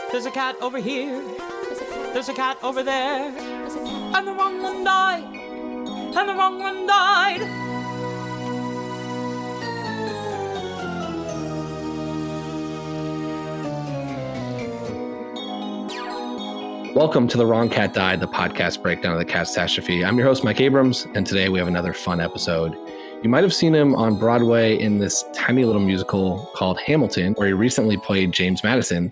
There's a cat over here. There's a cat over there. And the wrong one died. And the wrong one died. Welcome to The Wrong Cat Died, the podcast breakdown of the catastrophe. I'm your host, Mike Abrams, and today we have another fun episode. You might have seen him on Broadway in this tiny little musical called Hamilton, where he recently played James Madison.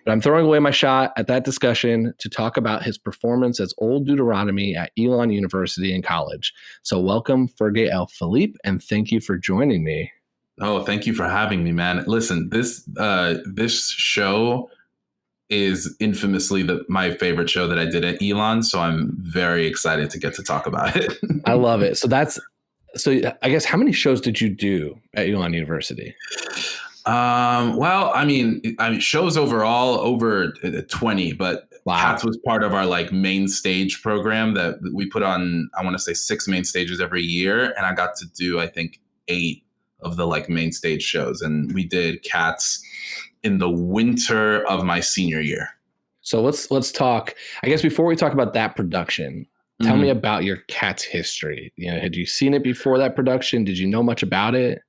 But I'm throwing away my shot at that discussion to talk about his performance as Old Deuteronomy at Elon University in college. So welcome, Fergie L, Philippe, and thank you for joining me. Oh, thank you for having me, man. Listen, this show is infamously my favorite show that I did at Elon, so I'm very excited to get to talk about it. I love it. So I guess how many shows did you do at Elon University? Well, I mean, shows overall over 20, but wow. CATS was part of our main stage program that we put on, I want to say 6 main stages every year. And I got to do, I think, 8 of the main stage shows. And we did CATS in the winter of my senior year. So let's talk, I guess before we talk about that production, tell me about your CATS history. Had you seen it before that production? Did you know much about it?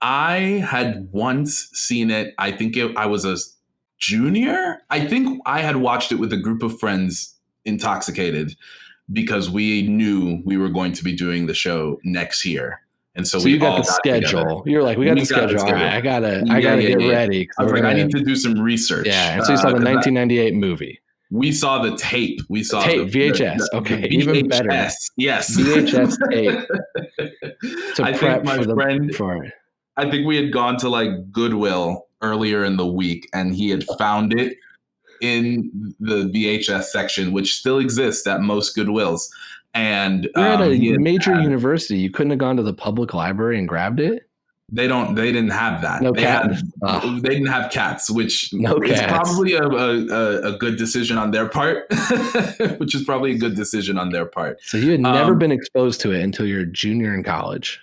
I had once seen it. I think I was a junior. I think I had watched it with a group of friends intoxicated because we knew we were going to be doing the show next year. And so we you got all the schedule. Together. You're like, we got the schedule. All right, I gotta get ready. I was like, I need to do some research. Yeah. And so you saw the 1998 movie. We saw the tape. We saw tape, VHS. Okay, the even better. Yes, VHS tape. I think my friend. I think we had gone to Goodwill earlier in the week, and he had found it in the VHS section, which still exists at most Goodwills. And you're at a major university. You couldn't have gone to the public library and grabbed it. They didn't have that. No CATS. They didn't have CATS, which is probably a good decision on their part. Which is probably a good decision on their part. So you had never been exposed to it until you're a junior in college.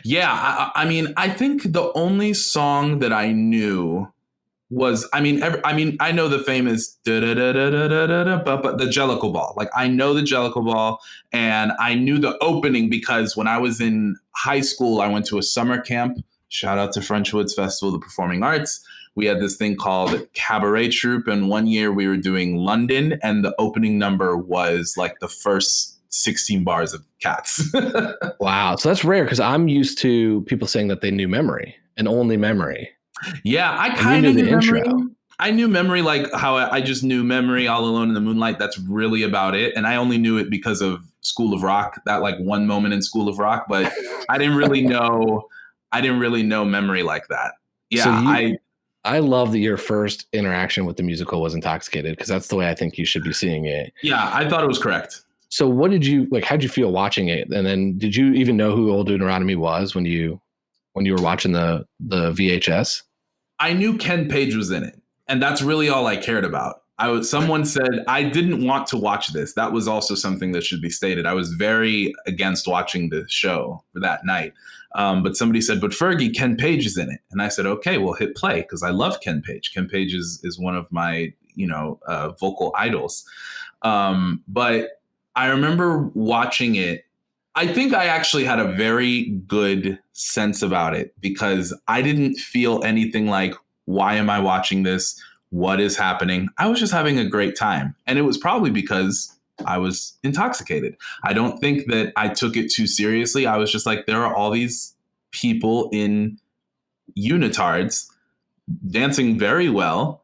Yeah, I mean, I think the only song that I knew was, I know the famous but the Jellicle Ball. I know the Jellicle Ball, and I knew the opening because when I was in high school, I went to a summer camp. Shout out to Frenchwood's Festival of the Performing Arts. We had this thing called Cabaret Troupe, and one year we were doing London, and the opening number was the first 16 bars of CATS. Wow. So that's rare because I'm used to people saying that they knew Memory and only Memory. Yeah, I kind of knew Memory. I knew Memory how I just knew Memory, All Alone in the Moonlight. That's really about it. And I only knew it because of School of Rock, that one moment in School of Rock. But I didn't really know Memory like that. Yeah, so I love that your first interaction with the musical was intoxicated because that's the way I think you should be seeing it. Yeah, I thought it was correct. So what did you how'd you feel watching it? And then did you even know who Old Deuteronomy was when you were watching the VHS? I knew Ken Page was in it, and that's really all I cared about. Someone said I didn't want to watch this. That was also something that should be stated. I was very against watching the show for that night. But somebody said, but Fergie, Ken Page is in it. And I said, okay, well, hit play because I love Ken Page. Ken Page is one of my, vocal idols. But I remember watching it. I think I actually had a very good sense about it because I didn't feel anything like, why am I watching this? What is happening? I was just having a great time. And it was probably because I was intoxicated. I don't think that I took it too seriously. I was just there are all these people in unitards dancing very well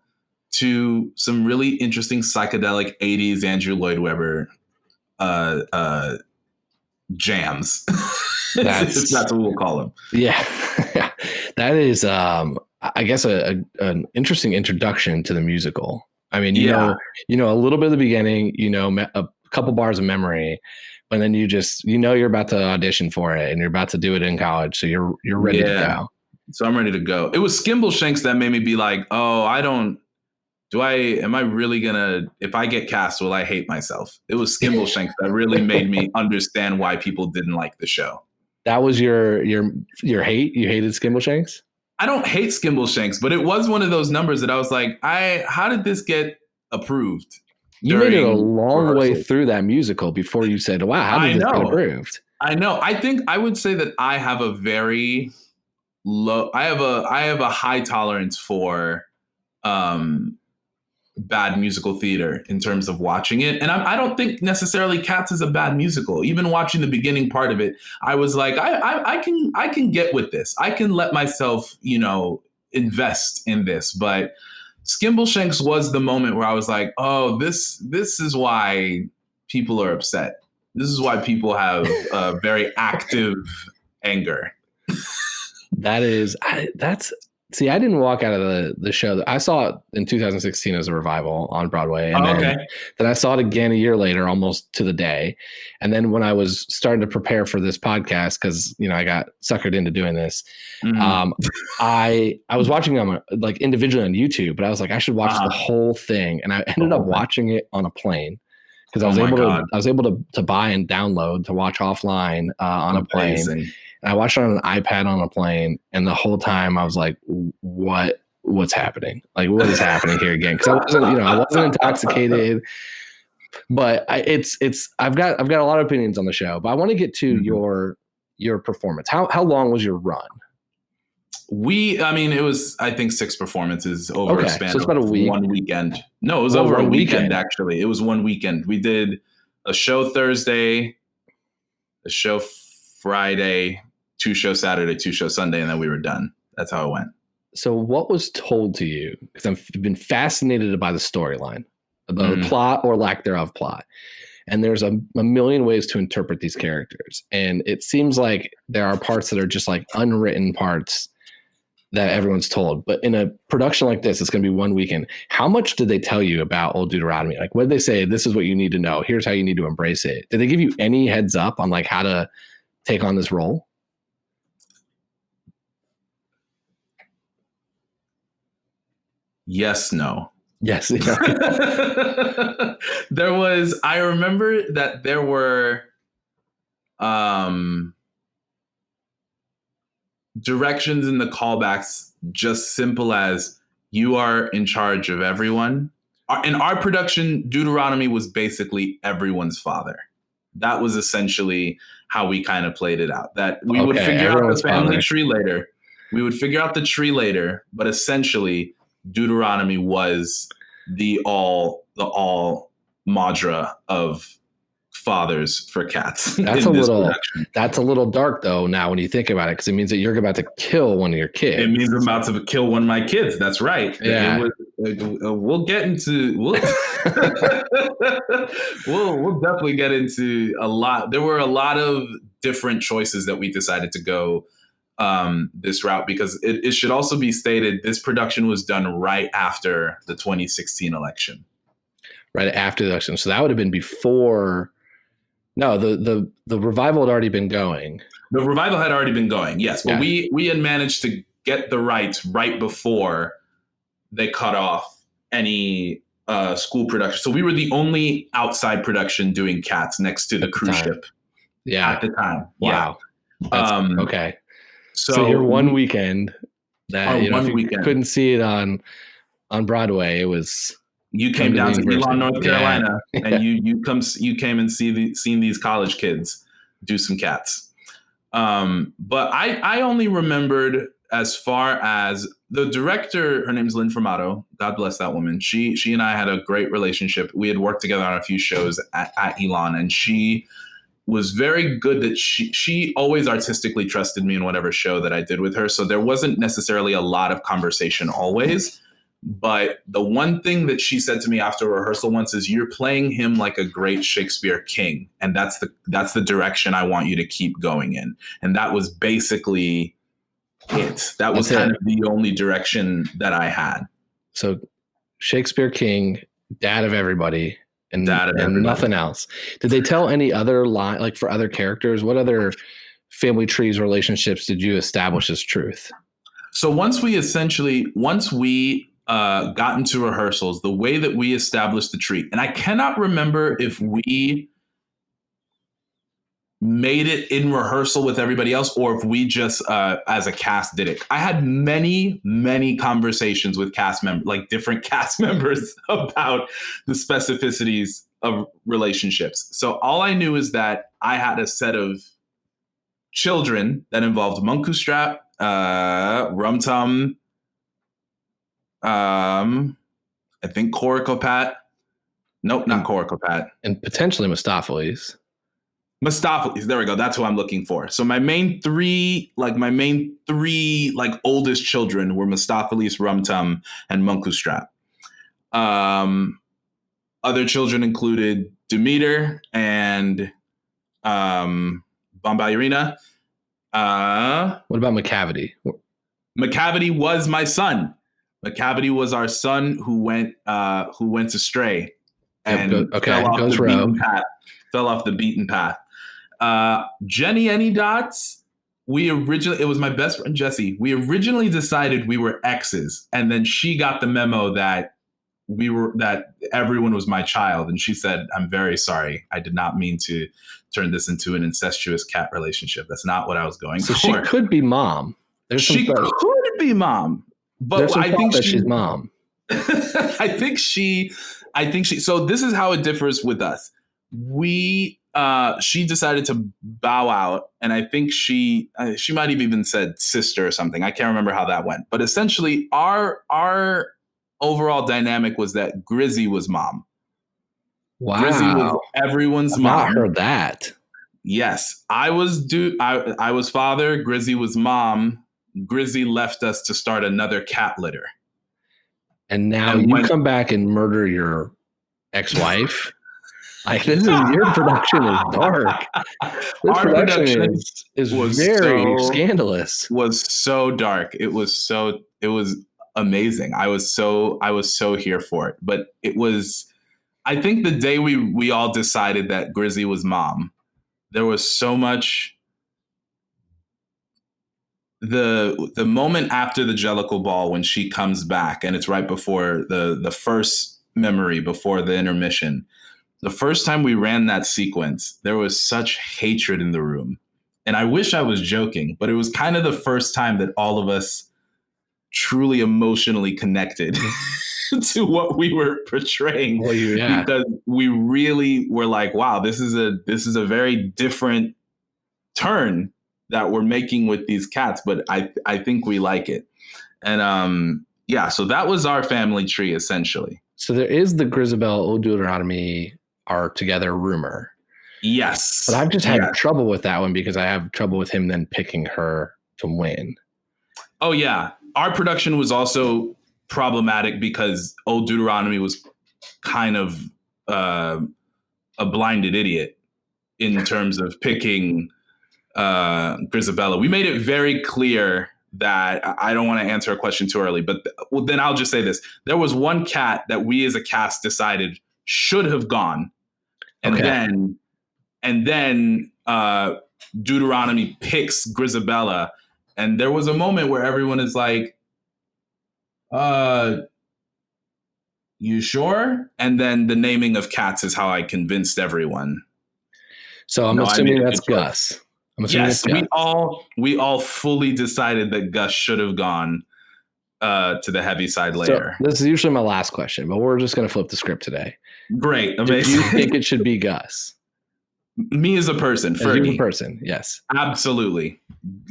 to some really interesting psychedelic 80s Andrew Lloyd Webber jams. That's what we'll call them. Yeah. That is, I guess, an interesting introduction to the musical. I mean, you know a little bit of the beginning, a couple bars of Memory, but then you're about to audition for it and you're about to do it in college. So you're ready to go. So I'm ready to go. It was Skimbleshanks that made me be like, oh, am I really gonna, if I get cast, will I hate myself? It was Skimbleshanks that really made me understand why people didn't like the show. That was your hate? You hated Skimbleshanks? I don't hate Skimbleshanks, but it was one of those numbers that I was like, how did this get approved? You made it a during long way rehearsal? through that musical before you said, wow, how did this get approved? I know. I think I would say that I have a very low, I have a high tolerance for bad musical theater in terms of watching it. And I don't think necessarily Cats is a bad musical. Even watching the beginning part of it, I was like, I can get with this. I can let myself, invest in this. But Skimbleshanks was the moment where I was like, oh, this is why people are upset. This is why people have a very active anger. See, I didn't walk out of the show. I saw it in 2016 as a revival on Broadway. And then I saw it again a year later, almost to the day. And then when I was starting to prepare for this podcast, because, I got suckered into doing this, I was watching them like individually on YouTube, but I was like, I should watch the whole thing. And I ended up watching it on a plane because I was able to buy and download to watch offline on a plane. And I watched it on an iPad on a plane, and the whole time I was like, what's happening? Like, what is happening here again? Because I wasn't intoxicated, but I've got a lot of opinions on the show, but I want to get to your performance. How long was your run? It was, I think, 6 performances over a span of about a week. 1 weekend. No, it was over a weekend, actually. It was 1 weekend. We did a show Thursday, a show Friday, 2 shows Saturday, 2 shows Sunday, and then we were done. That's how it went. So what was told to you? Because I've been fascinated by the storyline, the plot or lack thereof plot. And there's a million ways to interpret these characters. And it seems like there are parts that are just like unwritten parts that everyone's told. But in a production like this, it's going to be 1 weekend. How much did they tell you about Old Deuteronomy? Like, what did they say? This is what you need to know. Here's how you need to embrace it. Did they give you any heads up on like how to take on this role? Yes, no. Yes. I remember that there were directions in the callbacks, just simple as you are in charge of everyone. In our production, Deuteronomy was basically everyone's father. That was essentially how we kind of played it out. That we would figure out the family tree later. We would figure out the tree later, but essentially Deuteronomy was the all madra of fathers for Cats. That's a little dark though now when you think about it, because it means that you're about to kill one of your kids. It means I'm about to kill one of my kids. That's right. Yeah. We'll get into we'll definitely get into a lot. There were a lot of different choices that we decided to go this route, because it should also be stated this production was done right after the 2016 election. Right after the election. So that would have been before. No, the revival had already been going. The revival had already been going, yes. But we had managed to get the rights right before they cut off any school production. So we were the only outside production doing Cats next to the cruise ship. Yeah. At the time. Wow. Yeah. Okay. So your 1 weekend that you couldn't see it on Broadway, it was you came down to Elon, North Carolina, and you came and seen these college kids do some Cats. But I only remembered as far as the director. Her name's Lynn Formato. God bless that woman. She and I had a great relationship. We had worked together on a few shows at Elon, and she was very good that she always artistically trusted me in whatever show that I did with her. So there wasn't necessarily a lot of conversation always. But the one thing that she said to me after rehearsal once is, you're playing him like a great Shakespeare king. And that's the direction I want you to keep going in. And that was basically it. That was kind of the only direction that I had. So Shakespeare king, dad of everybody. And nothing else. Did they tell any other line, like for other characters? What other family trees relationships did you establish as truth? So once we got into rehearsals, the way that we established the tree, and I cannot remember if we made it in rehearsal with everybody else, or if we just as a cast did it. I had many conversations with cast members, like different cast members, about the specificities of relationships. So all I knew is that I had a set of children that involved Munku Strap, Rum Tum, I think Coricopat. Nope, not Coricopat. And potentially Mistopheles. Mistopheles, there we go. That's who I'm looking for. So my main three oldest children were Mistopheles, Rum Tum, and Munku Strap. Other children included Demeter and Bombayarina. What about McCavity? McCavity was my son. McCavity was our son who went astray and fell off the beaten path. Jenny Any Dots, it was my best friend Jessie. We originally decided we were exes, and then she got the memo that everyone was my child, and she said, "I'm very sorry. I did not mean to turn this into an incestuous cat relationship. That's not what I was going for." So she could be mom. She could be mom, but I think she's mom. I think she. So this is how it differs with us. She decided to bow out, and I think she might have even said sister or something. I can't remember how that went, but essentially our overall dynamic was that Grizzy was mom. Wow. Grizzy was everyone's mom. I've not heard that. Yes. I was father, Grizzy was mom. Grizzy left us to start another cat litter. And now you come back and murder your ex-wife? Like, your production is dark. Our production is very scandalous. Was so dark. It was amazing. I was so here for it. But it was, I think the day we all decided that Grizzy was mom, there was so much. The moment after the Jellicle Ball, when she comes back, and it's right before the first memory, before the intermission, the first time we ran that sequence, there was such hatred in the room. And I wish I was joking, but it was kind of the first time that all of us truly emotionally connected to what we were portraying. Well, yeah. Because we really were like, wow, this is a very different turn that we're making with these cats, but I think we like it. And so that was our family tree, essentially. So there is the Grisabelle Old Deuteronomy are together rumor. Yes. But I've just had trouble with that one because I have trouble with him then picking her to win. Oh, yeah. Our production was also problematic because Old Deuteronomy was kind of a blinded idiot in terms of picking Grisabella. We made it very clear that I don't want to answer a question too early, but then I'll just say this. There was one cat that we as a cast decided should have gone. And then Deuteronomy picks Grisabella. And there was a moment where everyone is like, you sure? And then the naming of cats is how I convinced everyone. So I'm assuming that's Gus. Yes, we all fully decided that Gus should have gone to the Heaviside layer. So this is usually my last question, but we're just going to flip the script today. Great, amazing. Do you think it should be Gus? Me as a person, Fergie. As a person, yes, absolutely.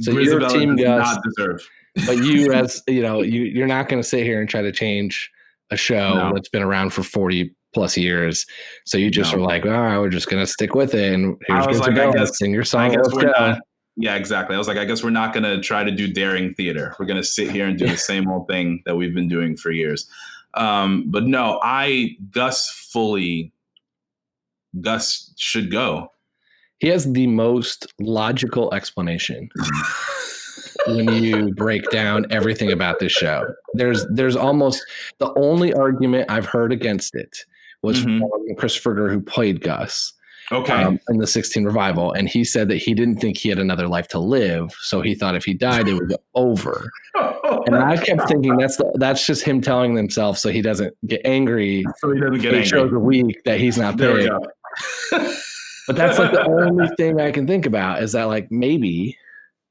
So your team Gus, not deserve. But you, as you're not going to sit here and try to change a show that's been around for 40 plus years. So you just were like, all right, we're just going to stick with it. And here's sing your song. Let's go. Yeah, exactly. I was like, I guess we're not going to try to do daring theater. We're going to sit here and do the same old thing that we've been doing for years. But no, Gus should go. He has the most logical explanation when you break down everything about this show. There's almost the only argument I've heard against it was from Christopher Gurr, who played Gus in the 16 revival. And he said that he didn't think he had another life to live. So he thought if he died, it would be over. And I kept thinking that's just him telling himself so he doesn't get angry. So he doesn't get angry. Shows a week that he's not there. But that's like the only thing I can think about is that like maybe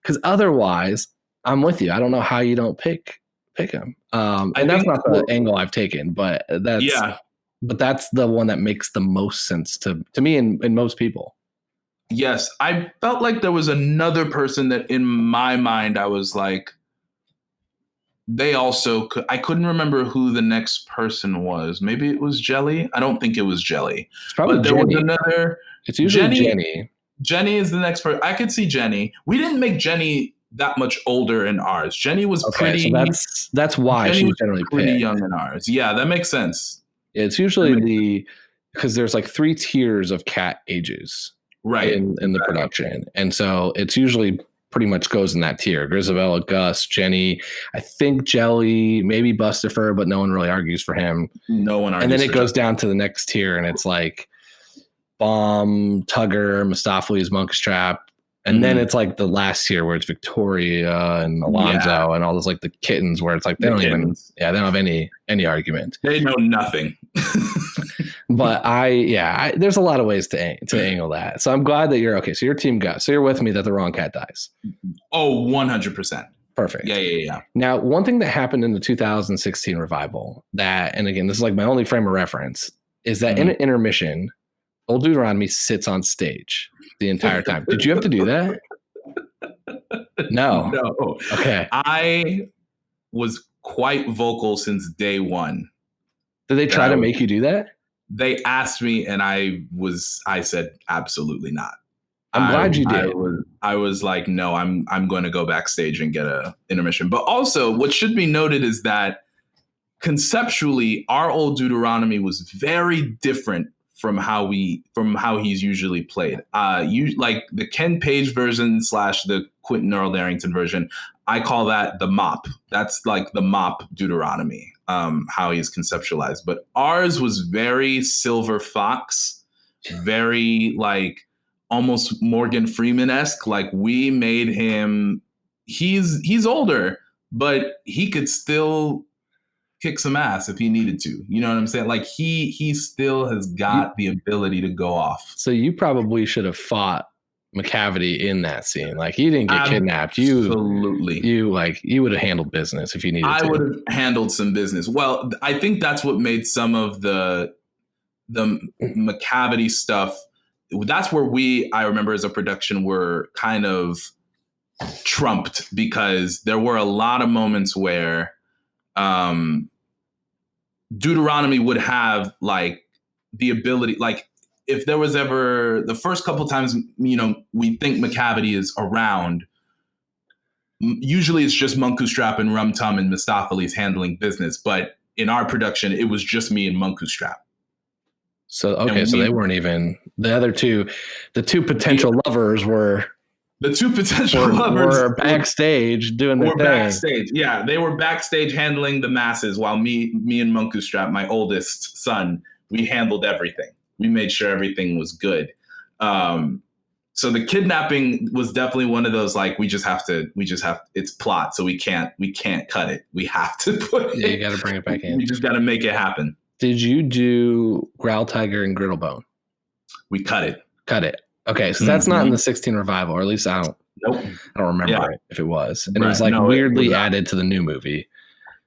because otherwise I'm with you. I don't know how you don't pick him. And that's not the angle I've taken, but that's the one that makes the most sense to me and most people. Yes, I felt like there was another person that in my mind I was like, they also could. I couldn't remember who the next person was. Maybe it was Jelly. I don't think it was Jelly. It's probably but there Jenny. was another. It's usually Jenny. Jenny is the next person. I could see Jenny. We didn't make Jenny that much older in ours. Jenny was pretty. So that's why Jenny she's generally pretty young in ours. Yeah, that makes sense. Yeah, it's usually because there's like 3 tiers of cat ages, right, in the production, and so it's usually pretty much goes in that tier. Grisabella, Gus, Jenny, I think Jelly, maybe Bustifer, but no one really argues for him. No one argues. And then it goes down to the next tier, and it's like Bomb, Tugger, Mistopheles, Monkstrap. And then it's like the last tier where it's Victoria and Alonzo and all those like the kittens where it's like they don't have any argument. They know nothing. But there's a lot of ways to angle that. So I'm glad that you're okay. So your team goes. So you're with me that the wrong cat dies. Oh, 100%. Perfect. Yeah. Now, one thing that happened in the 2016 revival that, and again, this is like my only frame of reference, is that in an intermission, Old Deuteronomy sits on stage the entire time. Did you have to do that? No. Okay. I was quite vocal since day one. Did they try to make you do that? They asked me and I said, absolutely not. I'm glad you did. I was like, no, I'm going to go backstage and get a intermission. But also what should be noted is that conceptually our Old Deuteronomy was very different from how he's usually played. Like the Ken Page version / the Quentin Earl Darrington version, I call that the mop. That's like the mop Deuteronomy, how he's conceptualized. But ours was very Silver Fox, very like almost Morgan Freeman-esque. Like we made him, he's older, but he could still kick some ass if he needed to. You know what I'm saying? Like he still has got the ability to go off. So you probably should have fought McCavity in that scene. Like he didn't get kidnapped. Absolutely. You would have handled business if you needed to. I would have handled some business. Well, I think that's what made some of the McCavity stuff. That's where I remember as a production were kind of trumped because there were a lot of moments where Deuteronomy would have like the ability, like if there was ever the first couple times, we think McCavity is around, usually it's just Munku Strap and Rum Tum and Mistopheles handling business. But in our production, it was just me and Munku Strap. So, okay. So they weren't even the other two, the two potential lovers were. The two potential lovers were backstage doing their thing. Backstage, yeah. They were backstage handling the masses while me and Munku Strap, my oldest son, we handled everything. We made sure everything was good. So the kidnapping was definitely one of those, like, we just have it's plot. So we can't cut it. We have to put it. Yeah, you got to bring it back in. We just got to make it happen. Did you do Growl Tiger and Griddlebone? We cut it. Okay, so that's not in the 16 revival, or at least I don't remember if it was. And it was like weirdly added to the new movie.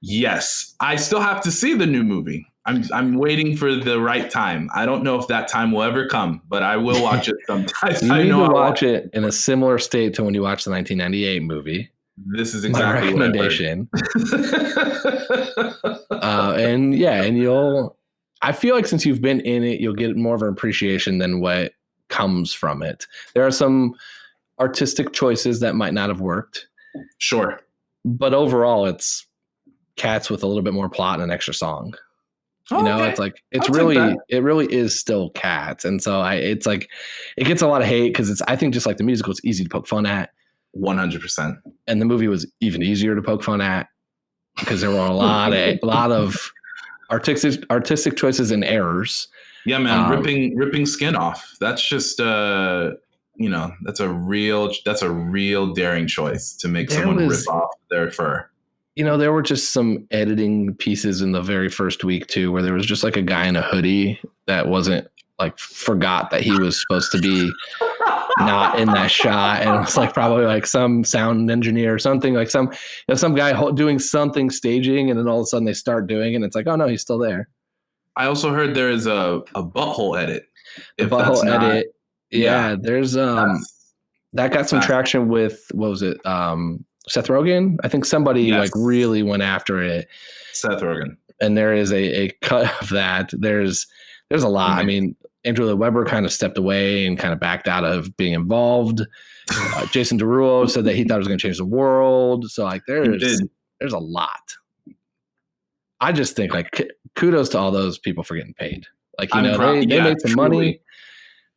Yes. I still have to see the new movie. I'm waiting for the right time. I don't know if that time will ever come, but I will watch it sometime. You need to watch it in a similar state to when you watched the 1998 movie. This is exactly my recommendation. And I feel like since you've been in it, you'll get more of an appreciation than what comes from it. There are some artistic choices that might not have worked. Sure. But overall, it's Cats with a little bit more plot and an extra song. It's like it really is still Cats. And so it's like it gets a lot of hate because I think just like the musical, it's easy to poke fun at. 100%. And the movie was even easier to poke fun at because there were a lot of artistic choices and errors. Yeah, man, ripping skin off. That's just that's a real daring choice to make someone rip off their fur. There were just some editing pieces in the very first week too, where there was just like a guy in a hoodie that wasn't like forgot that he was supposed to be not in that shot, and it was like probably like some sound engineer or something, like some guy doing something staging, and then all of a sudden they start doing it, and it's like, oh no, he's still there. I also heard there is a butthole edit. The butthole edit, yeah. There's that got some traction with, what was it? Seth Rogen. I think somebody like really went after it. Seth Rogen. And there is a cut of that. There's a lot. Mm-hmm. I mean, Andrew Lloyd Webber kind of stepped away and kind of backed out of being involved. Jason Derulo said that he thought it was going to change the world. So like there's a lot. I just think like kudos to all those people for getting paid. Like, you know, they made some money.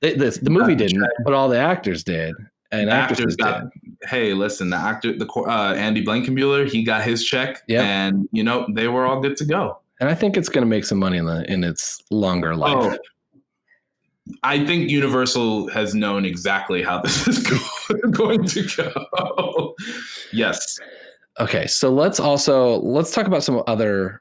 The movie didn't, but all the actors did. And actors got, hey, listen, the actor, Andy Blankenbuehler, he got his check, and you know they were all good to go. And I think it's going to make some money in its longer life. I think Universal has known exactly how this is going to go. Yes. Okay, so let's talk about some other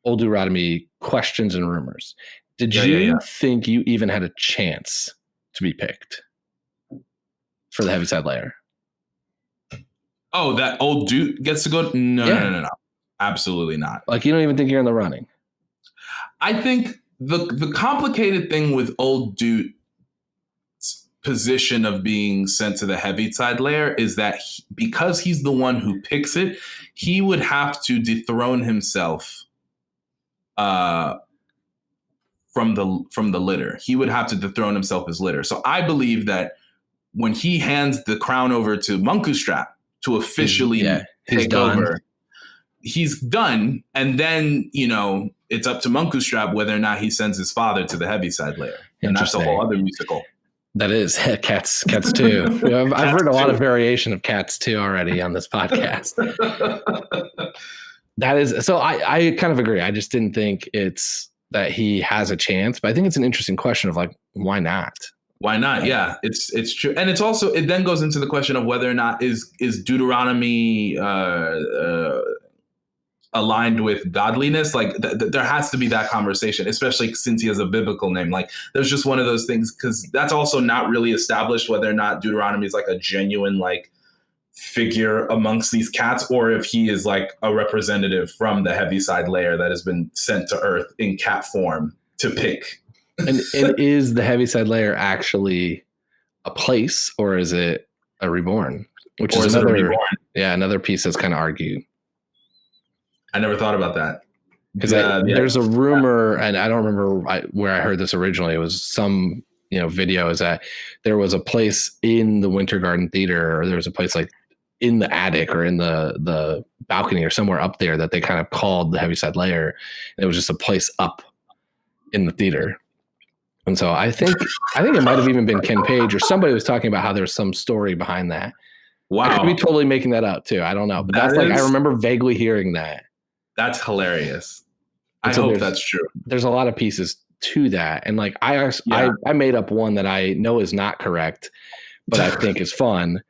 Old Deuteronomy questions and rumors. Did you think you even had a chance to be picked for the Heaviside Layer? Oh, that old dude gets to go? No. Absolutely not. Like, you don't even think you're in the running? I think the complicated thing with old dude's position of being sent to the Heaviside Layer is that because he's the one who picks it, he would have to dethrone himself from the litter. He would have to dethrone himself as litter. So I believe that when he hands the crown over to Munkustrap to officially take over, he's done. And then, you know, it's up to Munkustrap whether or not he sends his father to the Heaviside Layer. And that's a whole other musical. That is Cats 2. I've heard a lot of variation of Cats 2 already on this podcast. That is, so I kind of agree. I just didn't think it's that he has a chance, but I think it's an interesting question of like, why not? Why not? Yeah, it's true. And it's also, it then goes into the question of whether or not is Deuteronomy aligned with godliness. Like there has to be that conversation, especially since he has a biblical name. Like there's just one of those things, because that's also not really established whether or not Deuteronomy is like a genuine like figure amongst these cats, or if he is like a representative from the Heaviside Layer that has been sent to Earth in cat form to pick. And is the Heaviside Layer actually a place, or is it a reborn? Which is another piece that's kind of argued. I never thought about that. Because there's a rumor, and I don't remember where I heard this originally. It was some video, is that there was a place in the Winter Garden Theater, or there was a place like in the attic or in the balcony or somewhere up there that they kind of called the Heaviside Layer. And it was just a place up in the theater. And so I think it might have even been Ken Page or somebody was talking about how there's some story behind that. Wow. I could be totally making that up too. I don't know. But I remember vaguely hearing that. That's hilarious. I hope that's true. There's a lot of pieces to that. And like I made up one that I know is not correct, but I think is fun.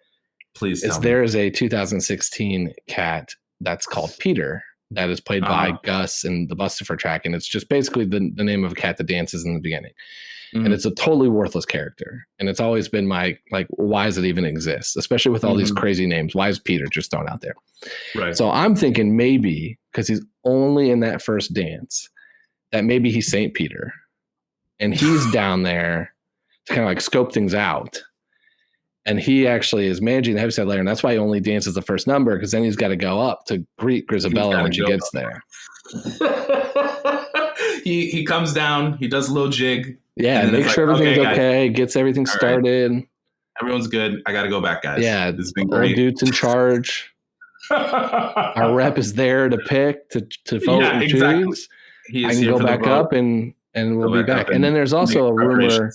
Please tell me. There is a 2016 cat that's called Peter that is played by Gus in the Bustifer track. And it's just basically the name of a cat that dances in the beginning. Mm-hmm. And it's a totally worthless character. And it's always been my, like, why does it even exist? Especially with all these crazy names. Why is Peter just thrown out there? Right. So I'm thinking maybe because he's only in that first dance, that maybe he's St. Peter. And he's down there to kind of like scope things out. And he actually is managing the Heaviside Layer. And that's why he only dances the first number, because then he's got to go up to greet Grisabella when she gets there. He comes down, he does a little jig. Yeah, make sure everything's okay, gets everything started. Right. Everyone's good. I got to go back, guys. Yeah, this has been great. Old dude's in charge. Our rep is there to pick, to vote and choose. I can go back up and we'll be back. And then there's also a rumor.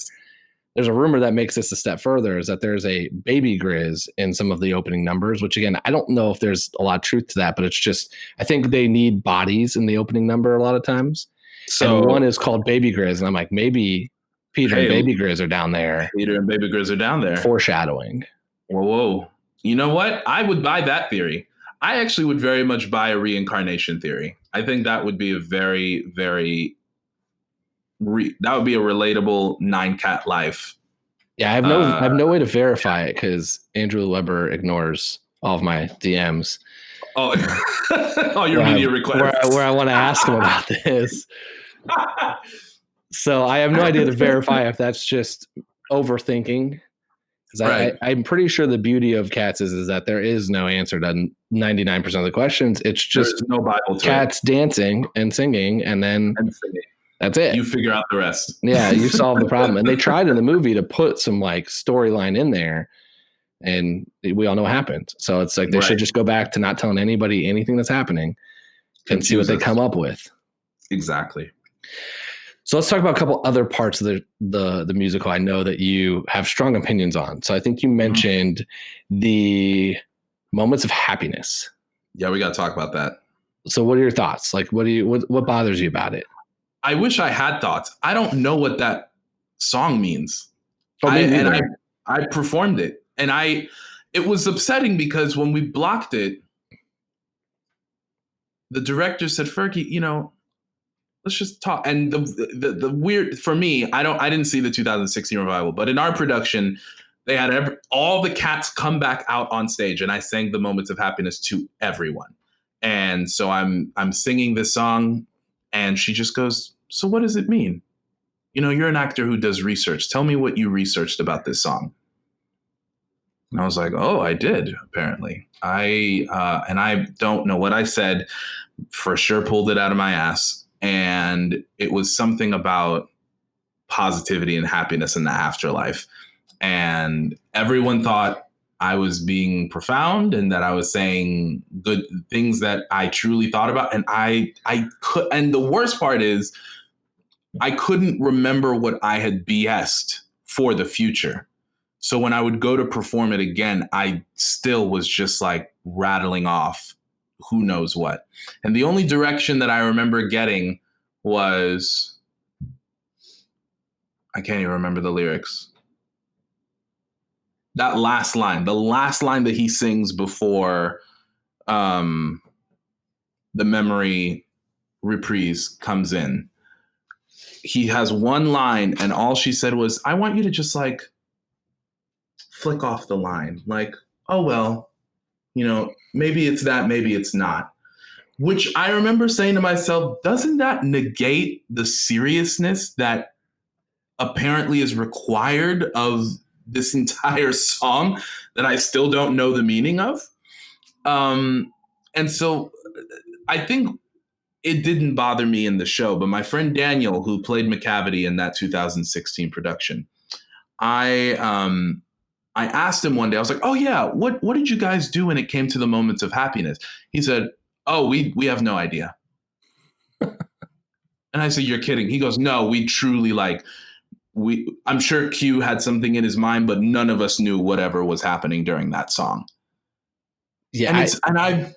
There's a rumor that makes this a step further, is that there's a baby Grizz in some of the opening numbers, which again, I don't know if there's a lot of truth to that, but it's just, I think they need bodies in the opening number a lot of times. So, and one is called Baby Grizz, and I'm like, maybe Peter and Baby Grizz are down there. Peter and Baby Grizz are down there. Foreshadowing. Whoa. You know what? I would buy that theory. I actually would very much buy a reincarnation theory. I think that would be a very, very that would be a relatable 9-cat life. Yeah, I have no way to verify it because Andrew Weber ignores all of my DMs. Oh, all your media requests. Where I want to ask him about this. So I have no idea to verify if that's just overthinking. Because I'm pretty sure the beauty of cats is that there is no answer to 99% of the questions. It's just no Bible to cats dancing and singing, and then that's it. You figure out the rest. Yeah, you solve the problem. And they tried in the movie to put some like storyline in there, and we all know what happened. So it's like they should just go back to not telling anybody anything that's happening and see what they come up with. Exactly. So let's talk about a couple other parts of the musical I know that you have strong opinions on. So I think you mentioned the moments of happiness. Yeah, we got to talk about that. So what are your thoughts? Like, what bothers you about it? I wish I had thoughts. I don't know what that song means. I performed it, and it was upsetting because when we blocked it, the director said, Fergie, let's just talk. And the weird for me, I didn't see the 2016 revival, but in our production, they had all the cats come back out on stage, and I sang the moments of happiness to everyone. And so I'm singing this song, and she just goes, "So what does it mean? You're an actor who does research. Tell me what you researched about this song." And I was like, "Oh, I did, apparently. And I don't know what I said. For sure pulled it out of my ass. And it was something about positivity and happiness in the afterlife. And everyone thought I was being profound and that I was saying good things that I truly thought about. And and the worst part is I couldn't remember what I had BS'd for the future. So when I would go to perform it again, I still was just like rattling off who knows what. And the only direction that I remember getting was, I can't even remember the lyrics. That the last line that he sings before the memory reprise comes in. He has one line, and all she said was, "I want you to just like flick off the line. Like, oh, well, maybe it's that, maybe it's not." Which I remember saying to myself, doesn't that negate the seriousness that apparently is required of this entire song that I still don't know the meaning of? And so I think it didn't bother me in the show, but my friend Daniel, who played McCavity in that 2016 production, I asked him one day, I was like, "Oh yeah, what did you guys do when it came to the moments of happiness?" He said, "Oh, we have no idea." And I said, "You're kidding." He goes, "No, we truly I'm sure Q had something in his mind, but none of us knew whatever was happening during that song." Yeah. And I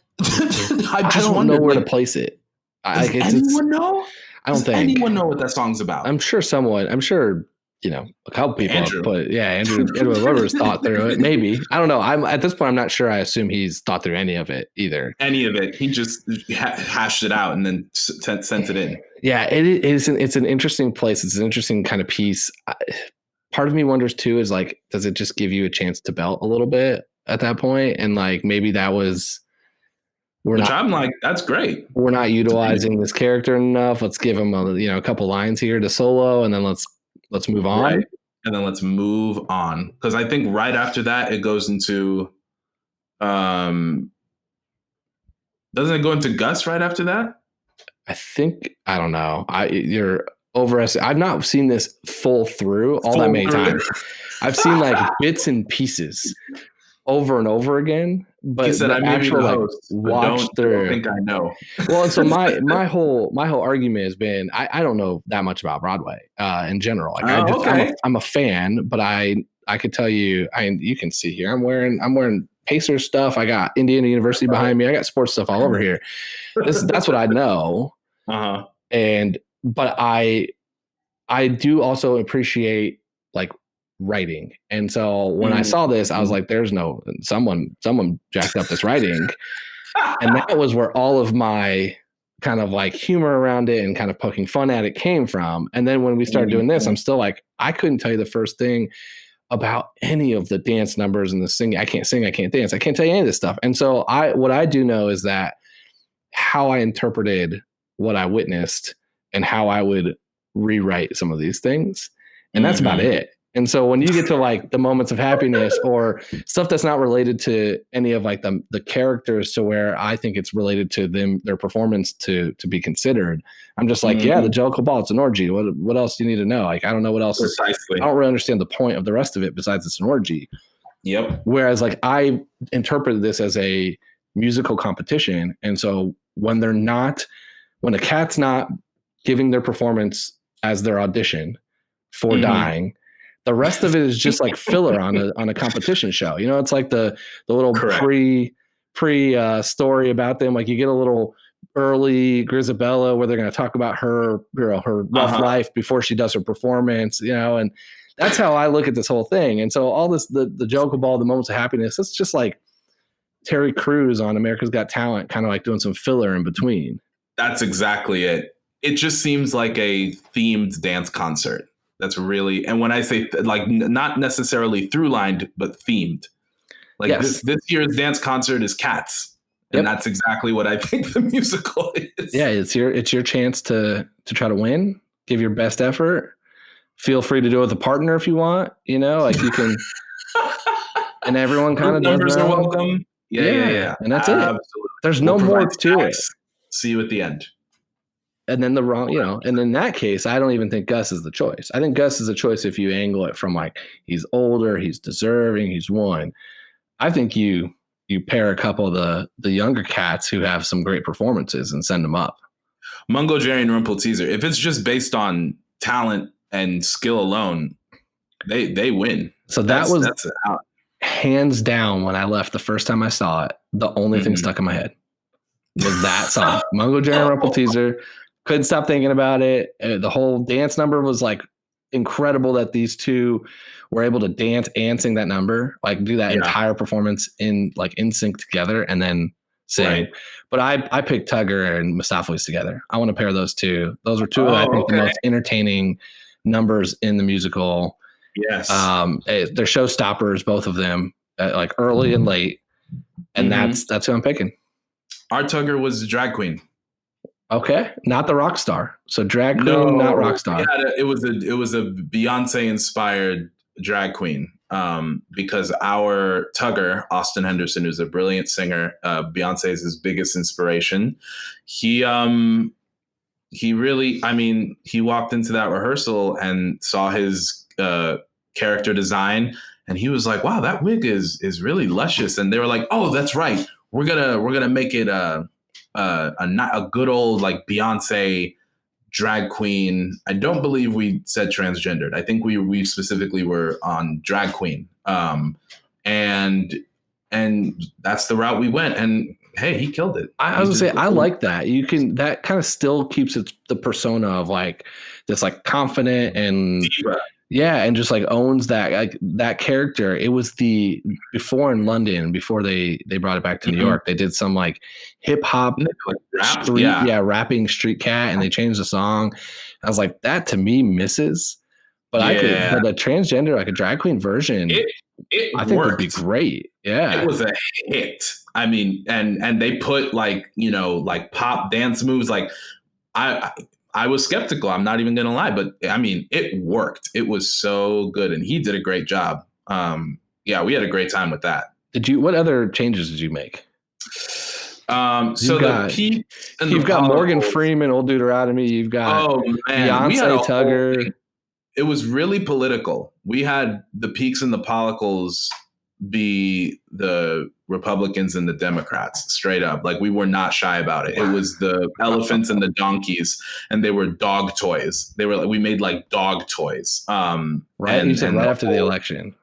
just don't know where to place it. Does anyone know? I don't think anyone know what that song's about. I'm sure a couple people Andrew. Andrew Weber's thought through it. Maybe. I don't know. At this point, I'm not sure. I assume he's thought through any of it either. Any of it. He just hashed it out and then sent it in. Yeah, it's an interesting place. It's an interesting kind of piece. Part of me wonders too, is like, does it just give you a chance to belt a little bit at that point? And like, maybe that was, I'm like, that's great. We're not utilizing this character enough. Let's give him a couple lines here to solo, and then let's move on. Right. And then let's move on. Because I think right after that, it goes into, doesn't it go into Gus right after that? I don't know. You're overestimating. I've not seen this full through that many times. I've seen like bits and pieces over and over again. But he said, the "I may be the host, watch through. I think I know." Well, and so my whole argument has been, I don't know that much about Broadway in general. Like I'm a fan, but I could tell you. You can see here. I'm wearing Pacers stuff. I got Indiana University behind me. I got sports stuff all over here. That's what I know. But I do also appreciate like writing. And so when I saw this, I was like, there's no, someone jacked up this writing. And that was where all of my kind of like humor around it and kind of poking fun at it came from. And then when we started doing this, I'm still like, I couldn't tell you the first thing about any of the dance numbers and the singing. I can't sing, I can't dance, I can't tell you any of this stuff. And so what I do know is that how I interpreted what I witnessed and how I would rewrite some of these things. And that's about it. And so when you get to like the moments of happiness or stuff that's not related to any of like the characters to where I think it's related to them, their performance to be considered, I'm just like, yeah, the Jellicle Ball, it's an orgy. What else do you need to know? Like, I don't know what else. Precisely. I don't really understand the point of the rest of it besides it's an orgy. Yep. Whereas like I interpreted this as a musical competition. And so when the cat's not giving their performance as their audition for dying, the rest of it is just like filler on a competition show. You know, it's like the little pre story about them. Like you get a little early Grisabella where they're going to talk about her, her rough life before she does her performance, you know, and that's how I look at this whole thing. And so all this, the Jellicle Ball, the moments of happiness, it's just like Terry Crews on America's Got Talent, kind of like doing some filler in between. That's exactly it. It just seems like a themed dance concert. That's really, and when I say like not necessarily through-lined, but themed. Like this year's dance concert is Cats. And that's exactly what I think the musical is. Yeah, it's your chance to try to win, give your best effort. Feel free to do it with a partner if you want, you know, like you can and everyone kind of numbers are welcome. Yeah. And that's it. There's no more to it. See you at the end. And then and in that case, I don't even think Gus is the choice. I think Gus is a choice if you angle it from like, he's older, he's deserving, he's won. I think you pair a couple of the younger cats who have some great performances and send them up. Mungo Jerry and Rumple Teaser. If it's just based on talent and skill alone, they win. So that's hands down when I left the first time I saw it, the only thing stuck in my head was that song. Mungo Jerry and Rumple Teaser. Couldn't stop thinking about it. The whole dance number was like incredible that these two were able to dance and sing that number, like do that entire performance in sync together and then sing. Right. But I picked Tugger and Mustapha's together. I want to pair those two. Those were two of, I think, the most entertaining numbers in the musical. Yes. They're showstoppers, both of them, like early and late. And that's who I'm picking. Our Tugger was a drag queen. Okay, not the rock star. So drag queen, not rock star. It was a Beyonce inspired drag queen. Because our Tugger, Austin Henderson, who's a brilliant singer, Beyonce is his biggest inspiration. He really, he walked into that rehearsal and saw his character design, and he was like, "Wow, that wig is really luscious." And they were like, "Oh, that's right. We're gonna make it a good old like Beyonce drag queen." I don't believe we said transgendered. I think we specifically were on drag queen. And that's the route we went. And hey, he killed it. I was gonna say, I like that. That kind of still keeps the persona of like this like confident and diva. Yeah, and just like owns that character. It was before in London, before they brought it back to New York, they did some like hip hop rapping street cat, and they changed the song. I was like, that to me misses. But but a transgender, like a drag queen version, I think would be great. Yeah. It was a hit. And they put like pop dance moves. Like I was skeptical. I'm not even going to lie, but it worked. It was so good. And he did a great job. We had a great time with that. What other changes did you make? You've got Morgan Freeman, Old Deuteronomy. You've got Beyonce, Tugger. It was really political. We had the Peaks and the Pollicles be the Republicans and the Democrats, straight up. Like, we were not shy about it. It was the elephants and the donkeys, and they were dog toys. They were like, we made like dog toys. Right. You said right after the election.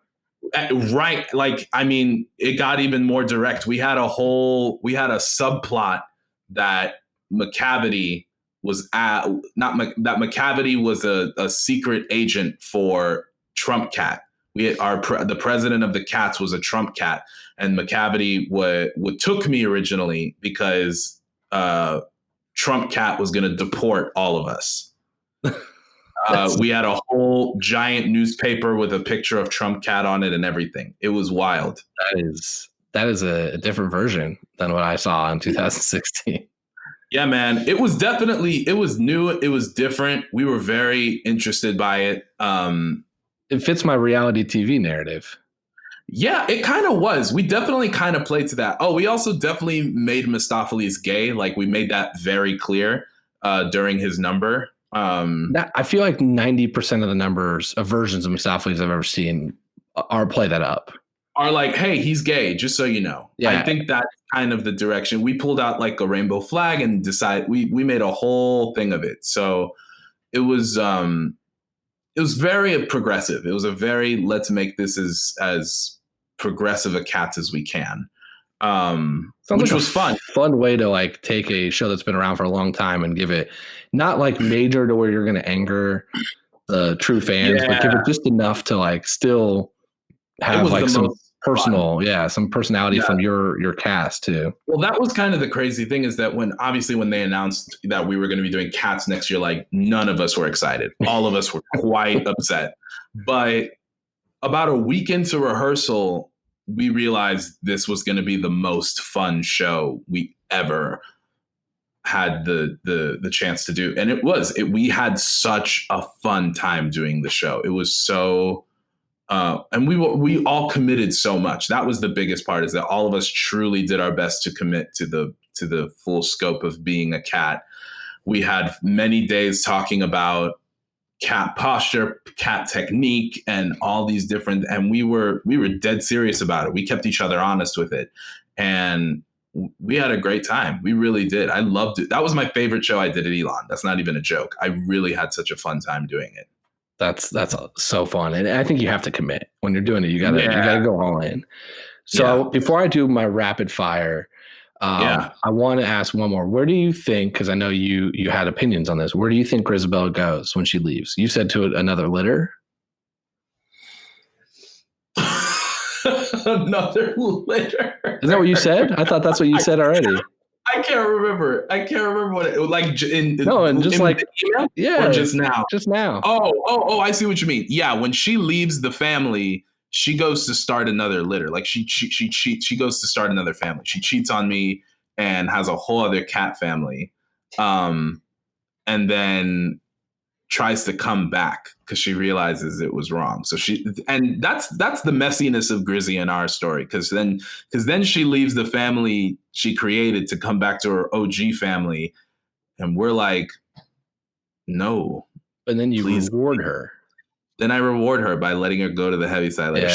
Right. Like, it got even more direct. We had a subplot that McCavity was McCavity was a secret agent for Trump Cat. The president of the Cats was a Trump cat, and McCavity took me originally because Trump cat was going to deport all of us. We had a whole giant newspaper with a picture of Trump cat on it and everything. It was wild. That is a different version than what I saw in 2016. Yeah, man. It was new. It was different. We were very interested by it. It fits my reality TV narrative. Yeah, it kind of was. We definitely kind of played to that. Oh, we also definitely made Mistopheles gay. Like we made that very clear during his number. I feel like 90% of the numbers of versions of Mistopheles I've ever seen are play that up. Are like, hey, he's gay, just so you know. Yeah. I think that's kind of the direction. We pulled out like a rainbow flag and we made a whole thing of it. So it was very progressive. It was a very, let's make this as progressive a Cats as we can. Which was fun. Fun way to like take a show that's been around for a long time and give it not like major to where you're going to anger the true fans, but give it just enough to like still have like some personal, some personality from your cast too. Well, that was kind of the crazy thing is that when they announced that we were going to be doing Cats next year, like none of us were excited. All of us were quite upset. But about a week into rehearsal, we realized this was going to be the most fun show we ever had the chance to do. And we had such a fun time doing the show. It was so, and we all committed so much. That was the biggest part, is that all of us truly did our best to commit to the full scope of being a cat. We had many days talking about cat posture, cat technique, and all these different, and we were dead serious about it. We kept each other honest with it, and we had a great time. We really did. I loved it. That was my favorite show I did at Elon. That's not even a joke. I really had such a fun time doing it. That's so fun, and I think you have to commit when you're doing it. You gotta go all in. So before I do my rapid fire, I want to ask one more. Where do you think, because I know you had opinions on this, where do you think Grisabella goes when she leaves? You said to another litter? Another litter. Is that what you said? I thought that's what you said already. I can't remember what it was like. Or just now. Just now. Oh, I see what you mean. Yeah, when she leaves the family, she goes to start another litter. Like she cheats. She goes to start another family. She cheats on me and has a whole other cat family, and then tries to come back because she realizes it was wrong. So that's the messiness of Grizzy in our story. Because then she leaves the family she created to come back to her OG family, and we're like, no. And then you reward her. Then I reward her by letting her go to the heavy side. Like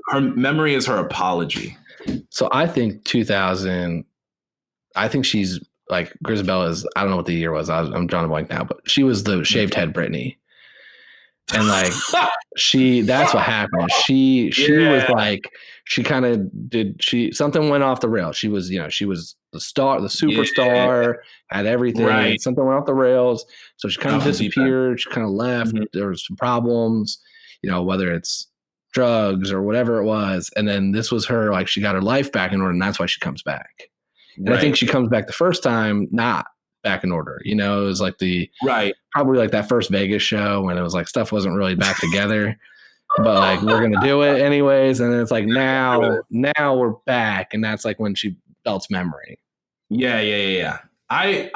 her memory is her apology. So I think 2000. I think she's like Grisabella's. I don't know what the year was. I'm drawing a blank now, but she was the shaved head Britney, and like that's what happened. She was like something went off the rails. She was the star, the superstar, had everything. Right. Something went off the rails. So she kind of disappeared. She kind of left. Mm-hmm. There was some problems, whether it's drugs or whatever it was. And then this was her, like she got her life back in order, and that's why she comes back. And I think she comes back the first time not back in order. It was like probably like that first Vegas show when it was like stuff wasn't really back together. But like we're gonna do it anyways, and then it's like now we're back, and that's like when she belts memory. Yeah. I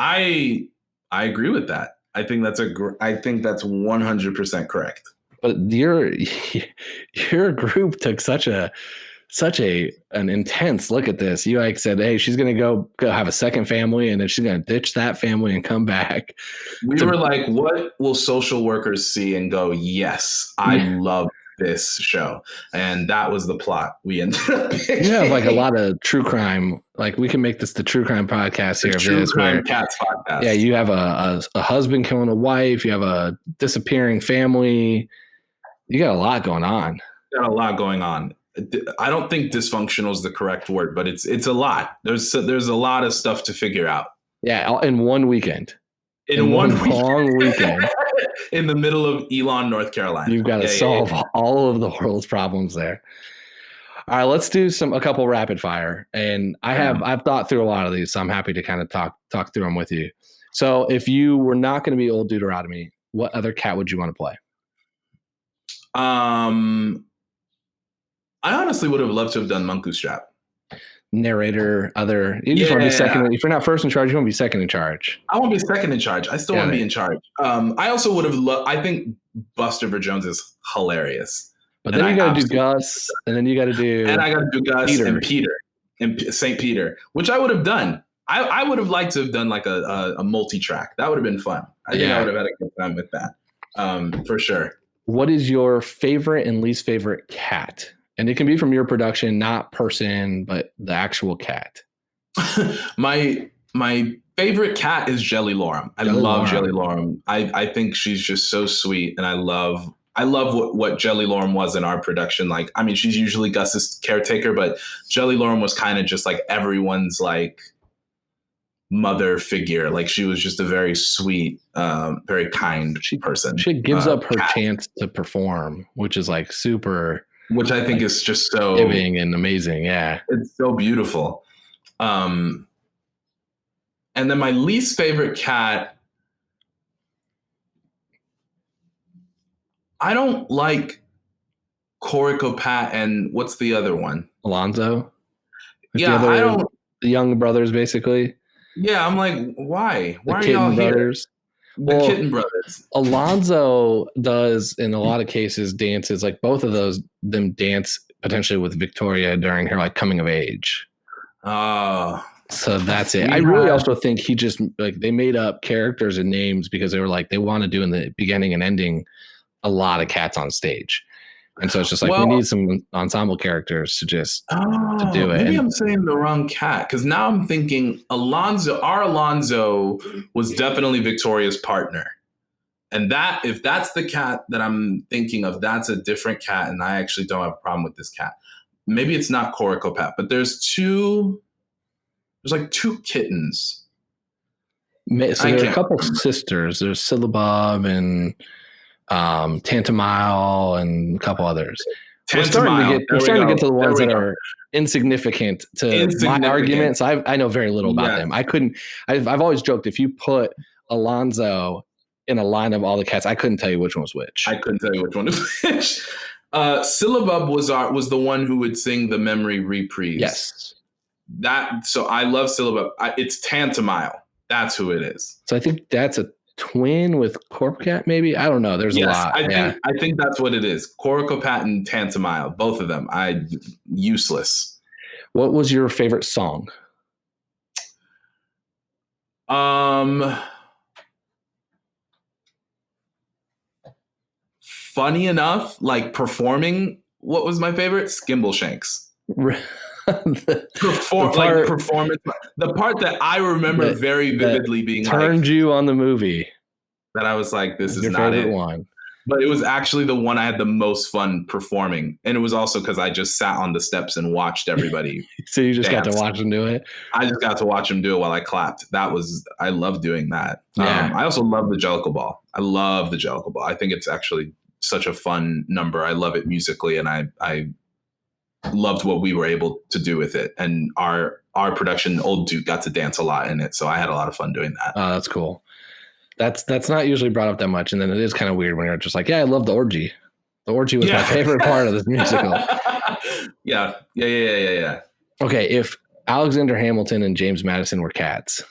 agree with that. I think that's 100% correct. But your group took such an intense look at this. You like said, hey, she's gonna go have a second family, and then she's gonna ditch that family and come back. We were like, what will social workers see and go, yes, I love this show. And that was the plot we ended up picking. You have like a lot of true crime. Like we can make this the true crime podcast here. True crime cats podcast. Yeah, you have a husband killing a wife. You have a disappearing family. You got a lot going on. I don't think dysfunctional is the correct word, but it's a lot. There's a lot of stuff to figure out. Yeah, in one weekend. In one long weekend. In the middle of Elon, North Carolina. You've got to solve all of the world's problems there. All right, let's do a couple rapid fire. And I've thought through a lot of these, so I'm happy to kind of talk through them with you. So if you were not going to be Old Deuteronomy, what other cat would you want to play? I honestly would have loved to have done Monku Strap. Narrator, you just want to be second. If you're not first in charge, you want to be second in charge. I want to be second in charge. I still want to be in charge. I also would have I think Buster V. Jones is hilarious. But then you got to do Gus, and then you got to do... And I got to do Gus and Peter, and St. Peter, which I would have done. I would have liked to have done like a multi-track. That would have been fun. I think I would have had a good time with that, for sure. What is your favorite and least favorite cat? And it can be from your production, not person, but the actual cat. My favorite cat is Jelly Lorem. I love Jelly Lorem. I think she's just so sweet, and I love what Jelly Lorem was in our production. Like, I mean, she's usually Gus's caretaker, but Jelly Lorem was kind of just like everyone's like mother figure. Like, she was just a very sweet, very kind person. She gives up her chance to perform, which is like super... Which I think is just so giving and amazing. Yeah. It's so beautiful. And then my least favorite cat, I don't like Corico Pat and what's the other one? Alonzo? I don't. The young brothers, basically. Yeah, I'm like, why? Why are y'all y'all brothers? Here? The Kitten Brothers. Alonzo does, in a lot of cases, dances, like both of them dance potentially with Victoria during her like coming of age. Oh. So that's it. I really also think he just like they made up characters and names because they were like they want to do in the beginning and ending a lot of cats on stage. And so it's just like we need some ensemble characters to do it. Maybe I'm saying the wrong cat because now I'm thinking our Alonzo was definitely Victoria's partner. And if that's the cat that I'm thinking of, that's a different cat. And I actually don't have a problem with this cat. Maybe it's not Corico Pat, but there's like two kittens. So there are a couple sisters. There's Syllabub and Tantamile and a couple others. We're starting to get to the ones that are insignificant to my arguments. I know very little about them. I've always joked if you put Alonzo in a line of all the cats, I couldn't tell you which one was which. I couldn't tell you which one was which. Syllabub was the one who would sing the memory reprise. Yes. So I love Syllabub. It's Tantamile. That's who it is. So I think that's a twin with Corp Cat, maybe? I don't know. There's a lot. I think that's what it is. Corico Pat and Tantamile, both of them. Useless. What was your favorite song? Funny enough, like performing, what was my favorite? Skimbleshanks. Performance. The part that I remember very vividly being turned you on the movie. That I was like, this is your not favorite it. One. But it was actually the one I had the most fun performing. And it was also because I just sat on the steps and watched everybody. So you just got to watch them do it? I just got to watch them do it while I clapped. I love doing that. Yeah. I also love the Jellicle Ball. I love the Jellicle Ball. I think it's actually such a fun number. I love it musically, and I loved what we were able to do with it. And our production, Old Duke, got to dance a lot in it. So I had a lot of fun doing that. Oh, that's cool. That's not usually brought up that much. And then it is kind of weird when you're just like, I love the orgy. The orgy was my favorite part of this musical. Yeah. Okay, if Alexander Hamilton and James Madison were cats.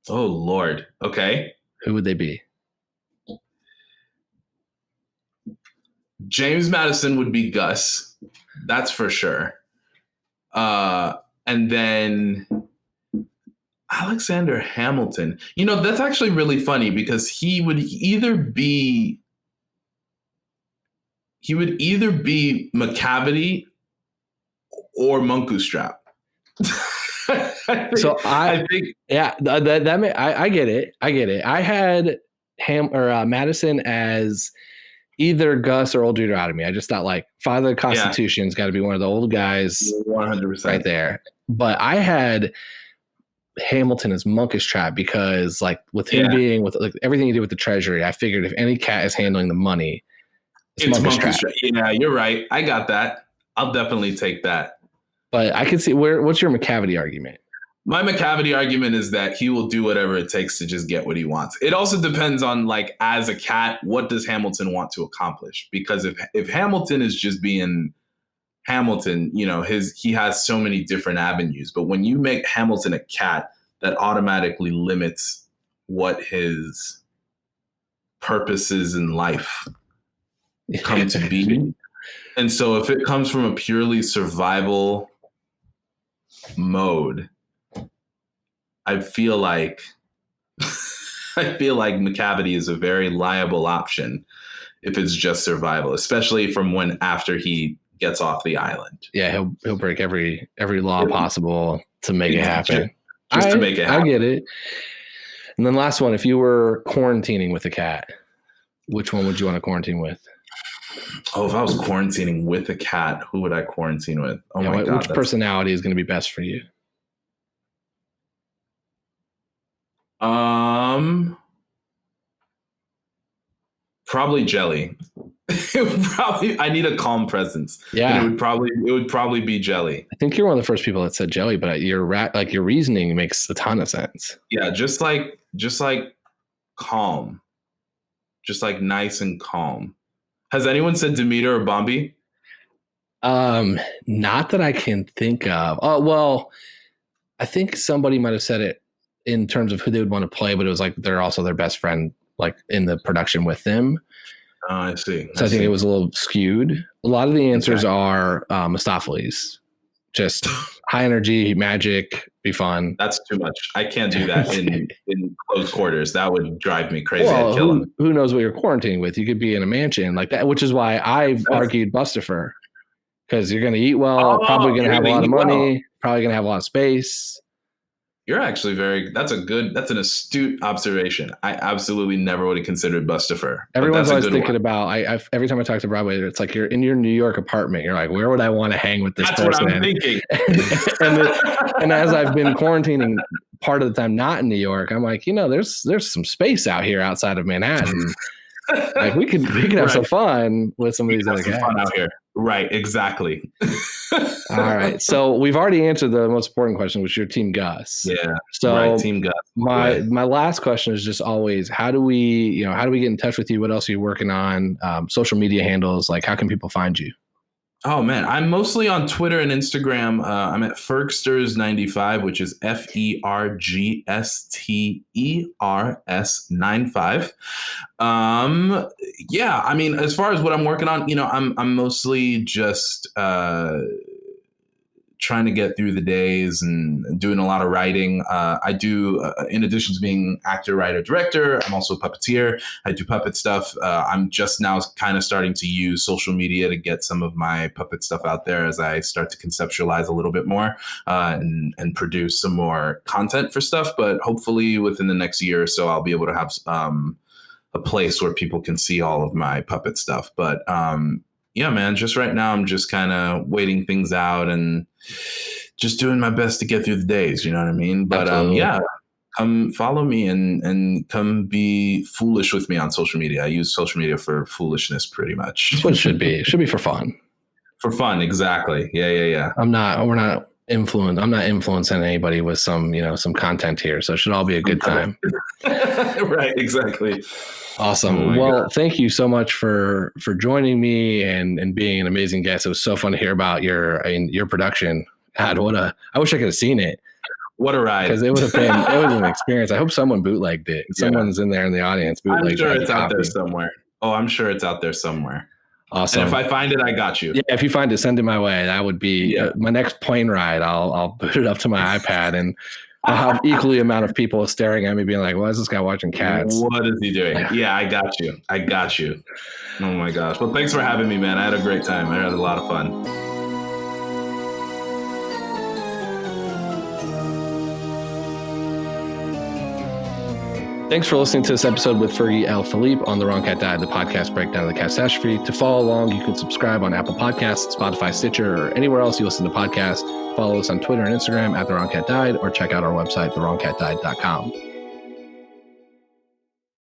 Oh, Lord. Okay. Who would they be? James Madison would be Gus. That's for sure. And then Alexander Hamilton. That's actually really funny because he would either be McCavity or Monku Strap. I think I get it. I had Madison as either Gus or Old Deuteronomy. I just thought like Father of the Constitution's got to be one of the old guys 100% right there. But I had Hamilton as Monkish Trap because like with him being with like everything he did with the treasury, I figured if any cat is handling the money, it's Monkish Trap. Yeah, you're right. I got that. I'll definitely take that. But I can see what's your McCavity argument? My McCavity argument is that he will do whatever it takes to just get what he wants. It also depends on, like, as a cat, what does Hamilton want to accomplish? Because if Hamilton is just being Hamilton, you know, he has so many different avenues. But when you make Hamilton a cat, that automatically limits what his purposes in life come to be. And so if it comes from a purely survival mode, I feel like McCavity is a very liable option if it's just survival, especially from after he gets off the island. Yeah, he'll break every law possible to make it happen. Just to make it happen. I get it. And then last one, if you were quarantining with a cat, which one would you want to quarantine with? Oh, if I was quarantining with a cat, who would I quarantine with? Oh my God. Which personality is going to be best for you? Probably Jelly. I need a calm presence. Yeah. It would probably be Jelly. I think you're one of the first people that said Jelly, but your reasoning makes a ton of sense. Yeah, just like calm. Just like nice and calm. Has anyone said Demeter or Bombi? Not that I can think of. Oh, well, I think somebody might have said it in terms of who they would want to play, but it was like they're also their best friend, like in the production with them. Oh, I see. So I think it was a little skewed. A lot of the answers are Mistopheles. Just high energy, magic, be fun. That's too much. I can't do that in close quarters. That would drive me crazy. Well, I'd kill him. Who knows what you're quarantining with? You could be in a mansion like that, which is why I've argued Bustifer. Because you're going to eat well, probably going to have a lot of money, probably going to have a lot of space. You're actually that's an astute observation. I absolutely never would have considered Bustifer. Everyone's always thinking about, every time I talk to Broadway, it's like you're in your New York apartment. You're like, where would I want to hang with this person? That's what I'm thinking. and as I've been quarantining part of the time not in New York, I'm like, there's some space out here outside of Manhattan. Like we could have some fun with some of these other guys. Fun out here. Right, exactly. All right. So we've already answered the most important question, which is your Team Gus. Yeah. So right, Team Gus. My last question is just always, how do we get in touch with you? What else are you working on? Social media handles, like how can people find you? Oh man, I'm mostly on Twitter and Instagram. I'm at Fergsters95, which is FERGSTERS95. Yeah, I mean, as far as what I'm working on, I'm mostly just trying to get through the days and doing a lot of writing. I do, in addition to being actor, writer, director, I'm also a puppeteer. I do puppet stuff. I'm just now kind of starting to use social media to get some of my puppet stuff out there as I start to conceptualize a little bit more and produce some more content for stuff. But hopefully within the next year or so, I'll be able to have a place where people can see all of my puppet stuff. But yeah, man, just right now, I'm just kind of waiting things out and just doing my best to get through the days. You know what I mean? But yeah, come follow me and come be foolish with me on social media. I use social media for foolishness pretty much. That's what it should be. It should be for fun. For fun. Exactly. Yeah. I'm not influencing anybody with some content here. So it should all be a good time. Right. Exactly. Awesome. Well, thank you so much for joining me and being an amazing guest. It was so fun to hear about your production. God, I wish I could have seen it. What a ride. Because it was an experience. I hope someone bootlegged it. Someone's in there in the audience. I'm sure it's out there somewhere. Oh, I'm sure it's out there somewhere. Awesome. And if I find it, I got you. Yeah, if you find it, send it my way. That would be my next plane ride. I'll boot it up to my iPad and I'll have equally amount of people staring at me being like, why is this guy watching Cats? What is he doing? Yeah, I got you. Oh my gosh. Well, thanks for having me, man. I had a great time. I had a lot of fun. Thanks for listening to this episode with Fergie L. Philippe on The Wrong Cat Died, the podcast breakdown of the catastrophe. To follow along, you can subscribe on Apple Podcasts, Spotify, Stitcher, or anywhere else you listen to podcasts. Follow us on Twitter and Instagram at The Wrong Cat Died, or check out our website, thewrongcatdied.com.